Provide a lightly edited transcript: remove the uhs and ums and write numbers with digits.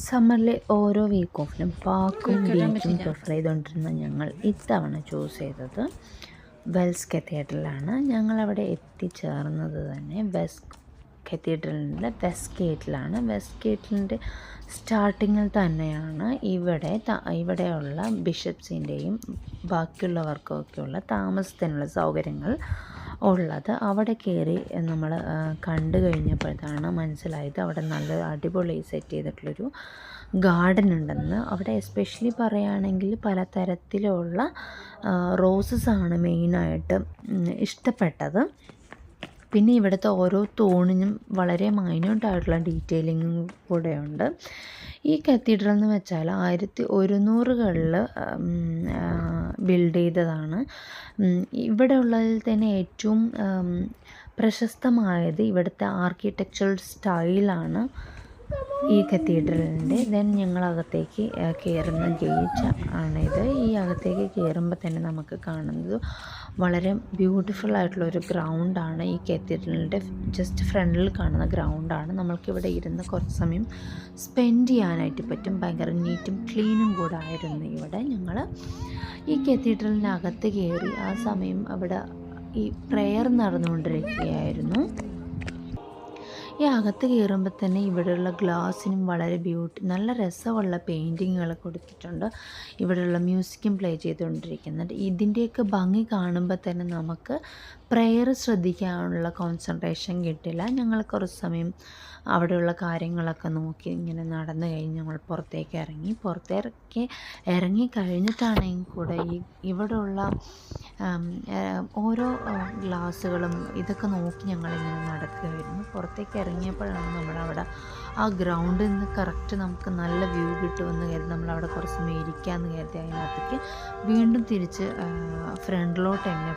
സമ്മറിലെ ഓരോ വീക്ക് ഓഫിലും പാർക്കും ബീച്ചും പ്രിഫർ ചെയ്തുകൊണ്ടിരുന്ന ഞങ്ങൾ ഇത്തവണ ചൂസ് ചെയ്തത് വെൽസ് കത്തീഡ്രലാണ്. ഞങ്ങളവിടെ എത്തിച്ചേർന്നത് തന്നെ വെസ്റ്റ് കത്തീഡ്രലിൻ്റെ വെസ്റ്റ് ഗേറ്റിലാണ്. വെസ്റ്റ് ഗേറ്റിൻ്റെ സ്റ്റാർട്ടിങ്ങിൽ തന്നെയാണ് ഇവിടെയുള്ള ബിഷപ്സിൻ്റെയും ബാക്കിയുള്ളവർക്കൊക്കെയുള്ള താമസത്തിനുള്ള സൗകര്യങ്ങൾ ഉള്ളത്. അവിടെ കയറി നമ്മൾ കണ്ടു കഴിഞ്ഞപ്പോഴത്താണ് മനസ്സിലായത് അവിടെ നല്ല അടിപൊളി സെറ്റ് ചെയ്തിട്ടുള്ളൊരു ഗാർഡൻ ഉണ്ടെന്ന്. അവിടെ എസ്പെഷ്യലി പറയുകയാണെങ്കിൽ പലതരത്തിലുള്ള റോസസാണ് മെയിനായിട്ട് ഇഷ്ടപ്പെട്ടത്. പിന്നെ ഇവിടുത്തെ ഓരോ തൂണിനും വളരെ മൈന്യൂട്ടായിട്ടുള്ള ഡീറ്റെയിലിങ്ങും കൂടെയുണ്ട്. ഈ കത്തീഡ്രൽ എന്ന് വെച്ചാൽ 1100കളിൽ ബിൽഡ് ചെയ്തതാണ്. ഇവിടെ ഉള്ളതിൽ തന്നെ ഏറ്റവും പ്രശസ്തമായത് ഇവിടുത്തെ ആർക്കിടെക്ചറൽ സ്റ്റൈലാണ് ഈ കത്തീഡ്രലിൻ്റെ. ദെൻ ഞങ്ങളകത്തേക്ക് കയറുന്ന ഗേറ്റ് ആണിത്. ഈ അകത്തേക്ക് കയറുമ്പോൾ തന്നെ നമുക്ക് കാണുന്നത് വളരെ ബ്യൂട്ടിഫുൾ ആയിട്ടുള്ളൊരു ഗ്രൗണ്ടാണ്. ഈ കത്തീഡ്രലിൻ്റെ ജസ്റ്റ് ഫ്രണ്ടിൽ കാണുന്ന ഗ്രൗണ്ടാണ്. നമ്മൾക്കിവിടെ ഇരുന്ന് കുറച്ച് സമയം സ്പെൻഡ് ചെയ്യാനായിട്ട് പറ്റും. ഭയങ്കര നീറ്റും ക്ലീനും കൂടെ ആയിരുന്നു ഇവിടെ. ഞങ്ങൾ ഈ കത്തീഡ്രലിനകത്ത് കയറി ആ സമയം അവിടെ ഈ പ്രെയർ നടന്നുകൊണ്ടിരിക്കുകയായിരുന്നു. ഈ അകത്ത് കയറുമ്പോൾ തന്നെ ഇവിടെയുള്ള ഗ്ലാസ്സിനും വളരെ നല്ല രസമുള്ള പെയിൻറ്റിങ്ങുകൾ കൊടുത്തിട്ടുണ്ട്. ഇവിടെയുള്ള മ്യൂസിക്കും പ്ലേ ചെയ്തുകൊണ്ടിരിക്കുന്നുണ്ട്. ഇതിൻ്റെയൊക്കെ ഭംഗി കാണുമ്പോൾ തന്നെ നമുക്ക് പ്രെയർ ശ്രദ്ധിക്കാനുള്ള കോൺസെൻട്രേഷൻ കിട്ടില്ല. ഞങ്ങൾ കുറച്ച് സമയം അവിടെയുള്ള കാര്യങ്ങളൊക്കെ നോക്കി ഇങ്ങനെ നടന്നു കഴിഞ്ഞ് ഞങ്ങൾ പുറത്തേക്ക് ഇറങ്ങി കഴിഞ്ഞിട്ടാണെങ്കിൽ കൂടെ ഇവിടെയുള്ള ഓരോ ഗ്ലാസ്സുകളും ഇതൊക്കെ നോക്കി ഞങ്ങളിങ്ങനെ നടക്കുകയായിരുന്നു. പുറത്തേക്ക് ഇറങ്ങിയപ്പോഴാണ് നമ്മളവിടെ ആ ഗ്രൗണ്ടിൽ നിന്ന് കറക്റ്റ് നമുക്ക് നല്ല വ്യൂ കിട്ടുമെന്ന് കരുതി നമ്മളവിടെ കുറച്ച് സമയം ഇരിക്കാമെന്ന് കരുതി അതിനകത്തേക്ക് വീണ്ടും തിരിച്ച് ഫ്രണ്ടിലോട്ട് തന്നെ